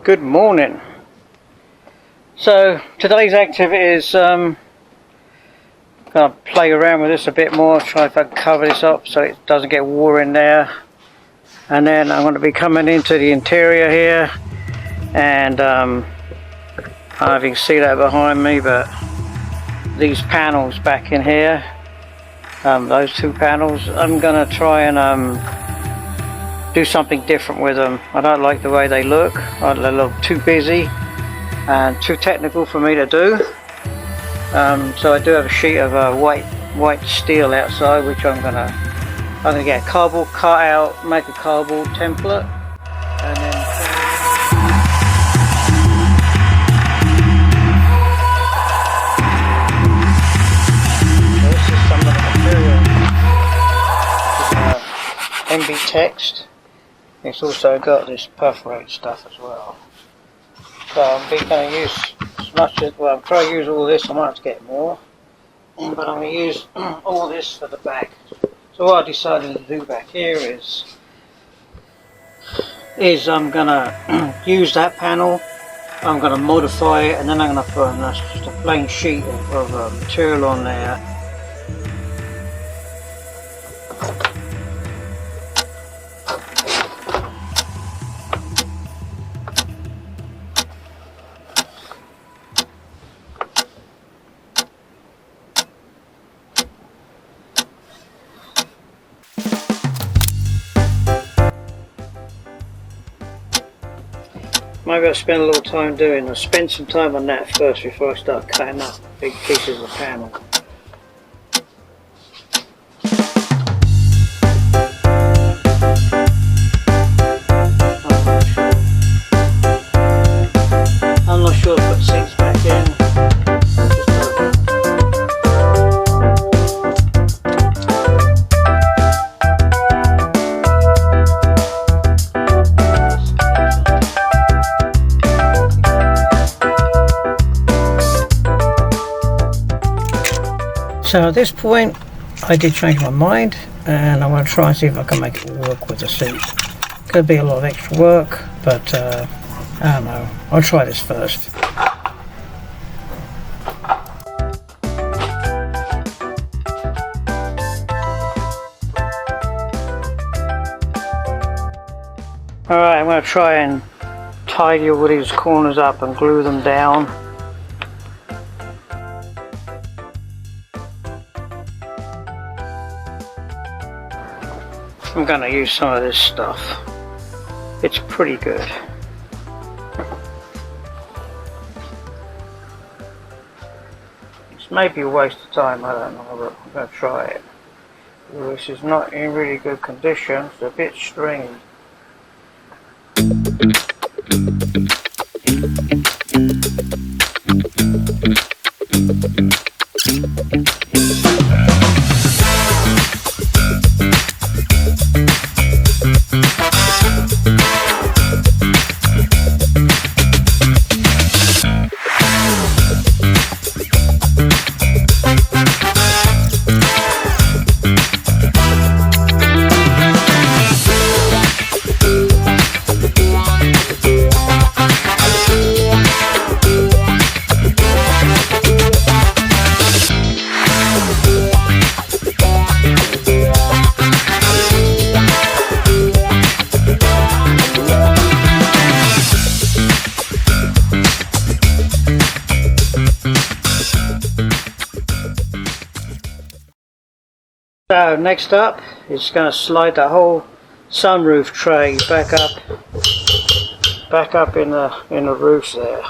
Good morning. So today's activity is gonna play around with this a bit more, try if I can cover this up so it doesn't get water in there. And then I'm going to be coming into the interior here, and I don't know if you can see that behind me, but these panels back in here, those two panels, I'm going to try and do something different with them. I don't like the way they look. They look too busy and too technical for me to do. So I do have a sheet of white steel outside, which I'm gonna get cardboard cut out, make a cardboard template, and then so this is some of the material. This is, MB text. It's also got this perforated stuff as well. So I'm going to use as much as, well, I'm trying to use all this. I might have to get more, but I'm going to use all this for the back. So what I decided to do back here is I'm going to use that panel. I'm going to modify it, and then I'm going to put just a plain sheet of material on there. Maybe I'll spend a little time I'll spend some time on that first before I start cutting up big pieces of panel. I'm not sure to put seats back in. So at this point I did change my mind, and I'm going to try and see if I can make it work with the seat. Could be a lot of extra work, but I don't know, I'll try this first. Alright, I'm going to try and tidy all these corners up and glue them down. I'm going to use some of this stuff. It's pretty good. It's maybe a waste of time, I don't know, but I'm going to try it. This is not in really good condition, it's a bit stringy. So next up, it's going to slide the whole sunroof tray back up in the roofs there.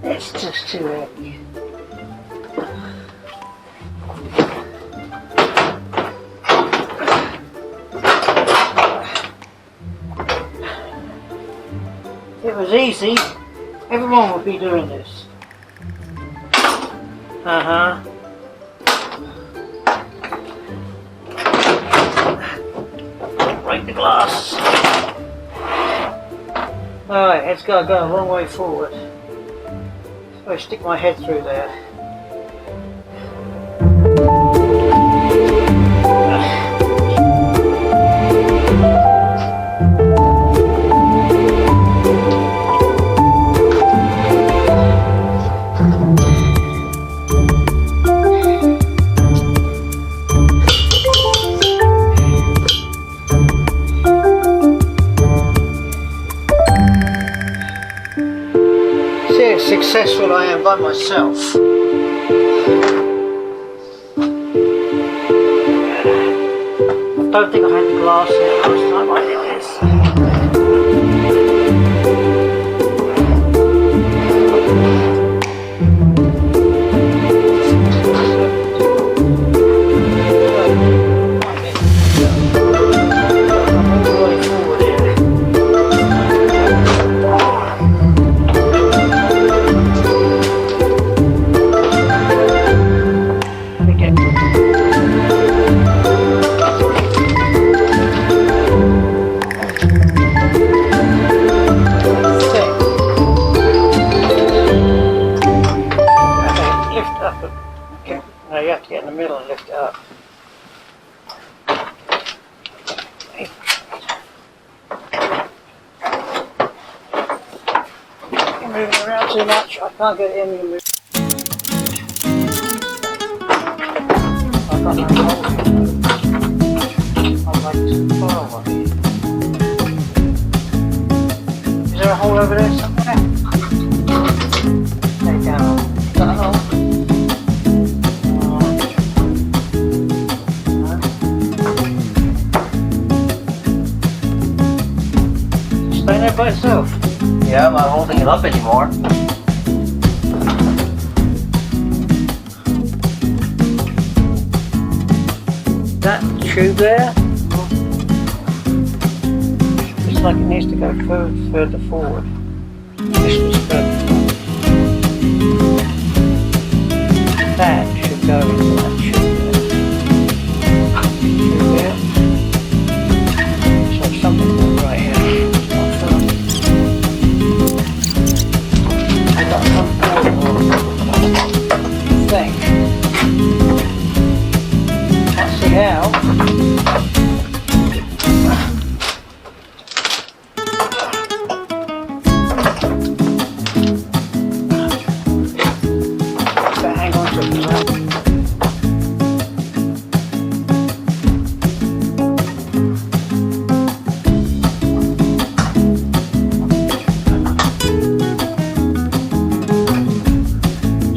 It's just too heavy. If it was easy, everyone would be doing this. Uh-huh. Break the glass. Alright, it's got to go a long way forward. So I stick my head through there. See how successful I am by myself. I don't think I had the glass in last time I did this. No, you have to get in the middle and lift it up. You're moving around too much, I can't get it in. I've got no hole. I'm like too far away. Is there a hole over there somewhere? There you go. Is that a hole? Staying there by itself? Yeah, I'm not holding it up anymore. That tube there? Looks like it needs to go further forward. This was further forward. That should go into that tube there. So something right here. I got some thing. Can't see how. Hang on to it as well.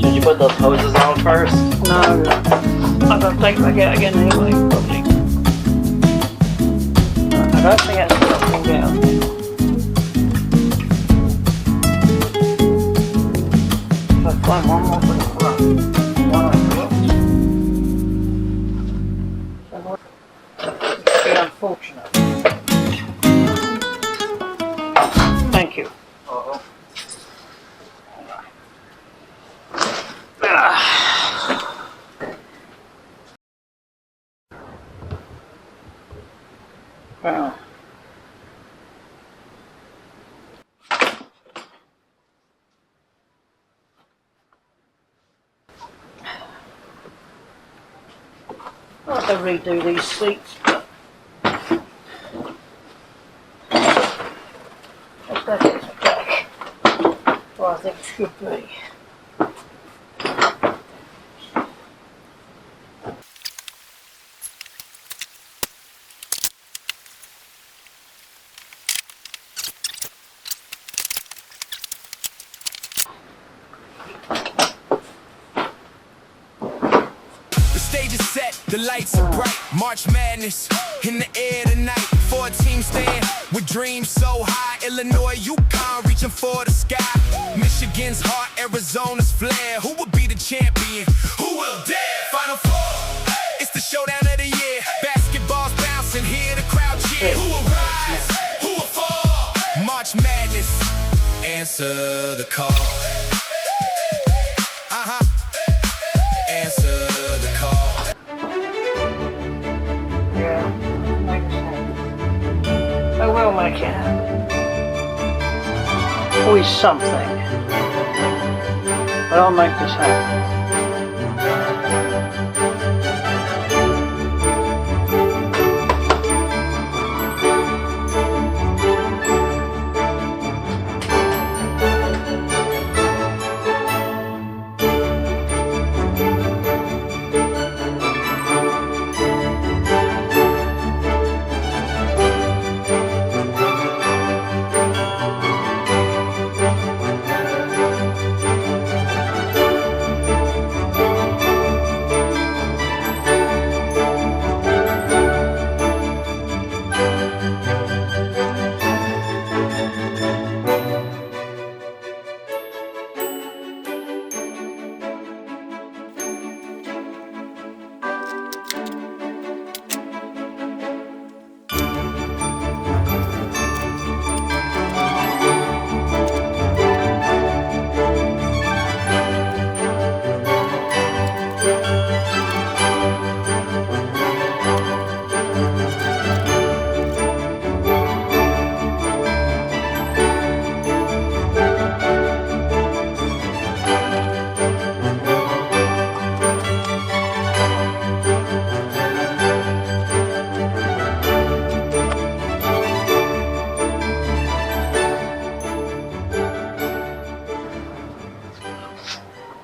Should you put those hoses on first? No, I'm going to take it back out again anyway, probably. I don't think that's going to fall down. If I find one more for the front, one I dropped. It's be unfortunate. Thank you. Well, I'll have to redo these seats, but let's go get it back where I think it should be. Stage is set, the lights are bright. March Madness in the air tonight. 4 teams stand with dreams so high. Illinois, UConn reaching for the sky. Michigan's heart, Arizona's flair. Who will be the champion? Who will dare? Final Four, it's the showdown of the year. Basketball's bouncing, hear the crowd cheer. Who will rise? Who will fall? March Madness, answer the call. I will make it happen. Always something. But I'll make this happen.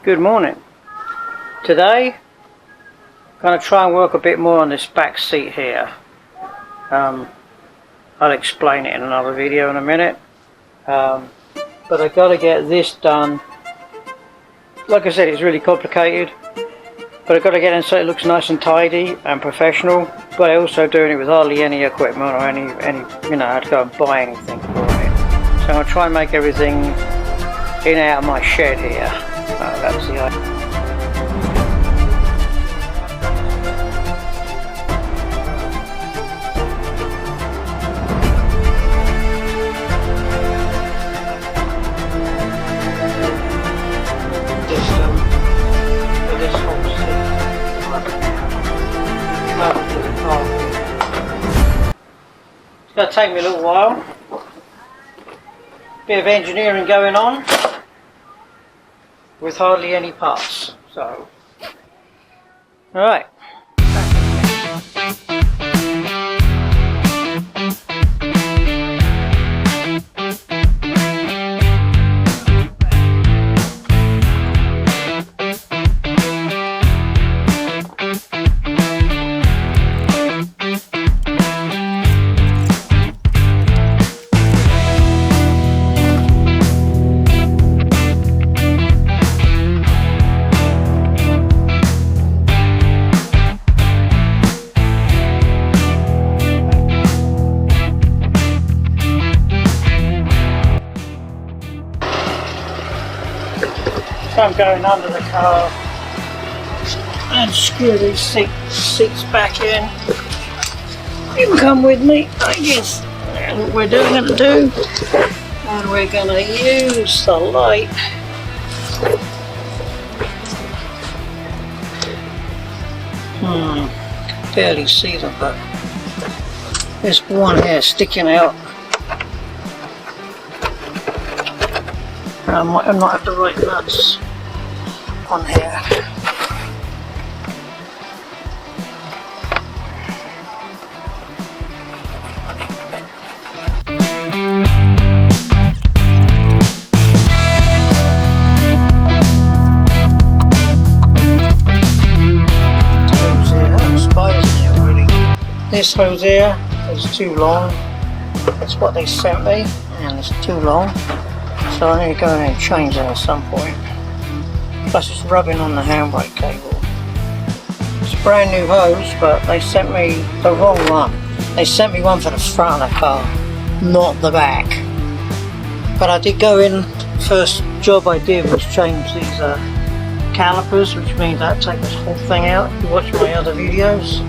Good morning. Today, I'm going to try and work a bit more on this back seat here. I'll explain it in another video in a minute. But I've got to get this done. Like I said, it's really complicated. But I've got to get it so it looks nice and tidy and professional. But I'm also doing it with hardly any equipment or any you know, I had to go and buy anything for it. So I'm going to try and make everything in and out of my shed here. That's the idea. It's going to take me a little while. Bit of engineering going on with hardly any parts. So, alright. So I'm going under the car and screw these seats back in. You can come with me, I guess. And what we're going to do, and we're going to use the light. Barely see them, but there's one here sticking out. I might not have the right nuts on here. This hose here is too long. That's what they sent me, and it's too long. So I need to go in and change that at some point. Plus it's rubbing on the handbrake cable. It's a brand new hose, but they sent me the wrong one. They sent me one for the front of the car, not the back. But I did go in, first job I did was change these calipers, which means I take this whole thing out. If you watch my other videos.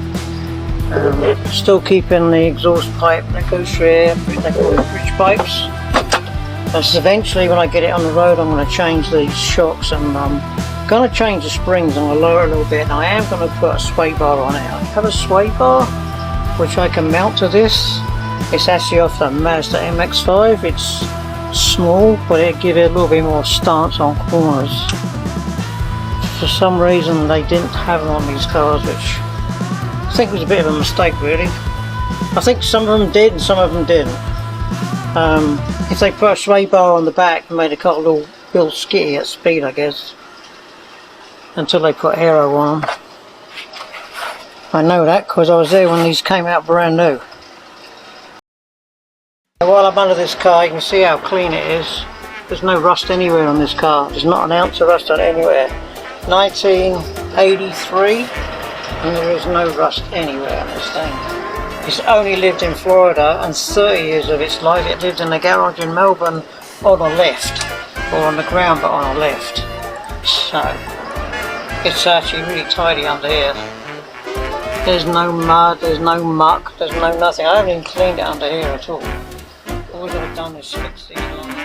Still keeping the exhaust pipe that goes through here, they call it bridge pipes. So eventually when I get it on the road I'm going to change these shocks, and I'm going to change the springs. I'm going to lower it a little bit, and I am going to put a sway bar on it. I have a sway bar which I can mount to this, It's actually off the Mazda MX-5. It's small, but it'll give it a little bit more stance on corners. For some reason they didn't have them on these cars, which I think was a bit of a mistake really. I think some of them did and some of them didn't. If they put a sway bar on the back and made the car a little skitty at speed, I guess, until they put aero on them. I know that because I was there when these came out brand new. While I'm under this car, you can see how clean it is. There's no rust anywhere on this car. There's not an ounce of rust on it anywhere. 1983, and there is no rust anywhere on this thing. It's only lived in Florida, and 30 years of its life it lived in a garage in Melbourne on a lift, or on the ground but on a lift. So it's actually really tidy under here. There's no mud, there's no muck, there's no nothing. I haven't even cleaned it under here at all. All I've done is fix these lines.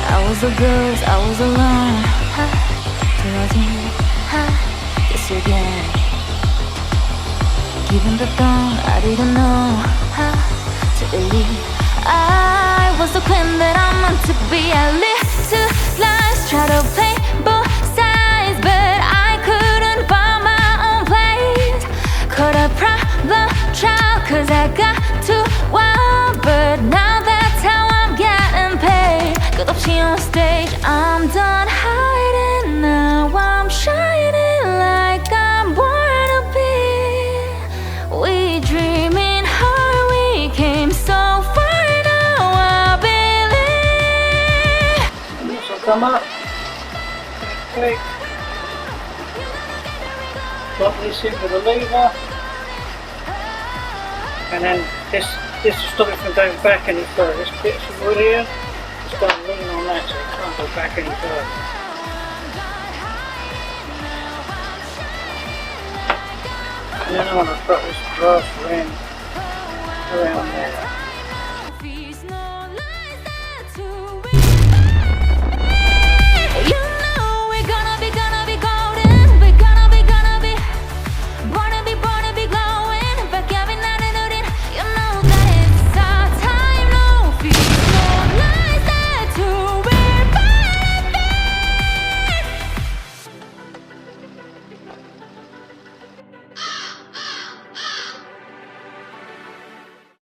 I was a ghost, I was alone. This again. Given the dawn, I didn't know to believe I was the queen that I'm meant to be. I lived two lives, try to play both sides, but I couldn't find my own place. Caught a problem child, cause I got too wild, but now that's how I'm getting paid. 끝없이 on stage, I'm done hiding. Now I'm shining like I'm born to be. We dreaming hard, we came so far, now I believe. This will come up. Quick. Drop this in with a lever. And then this will stop it from going back any further. This bit of wood here, it's got to lean on that so it can't go back any further. And then I want to put this brass ring around there.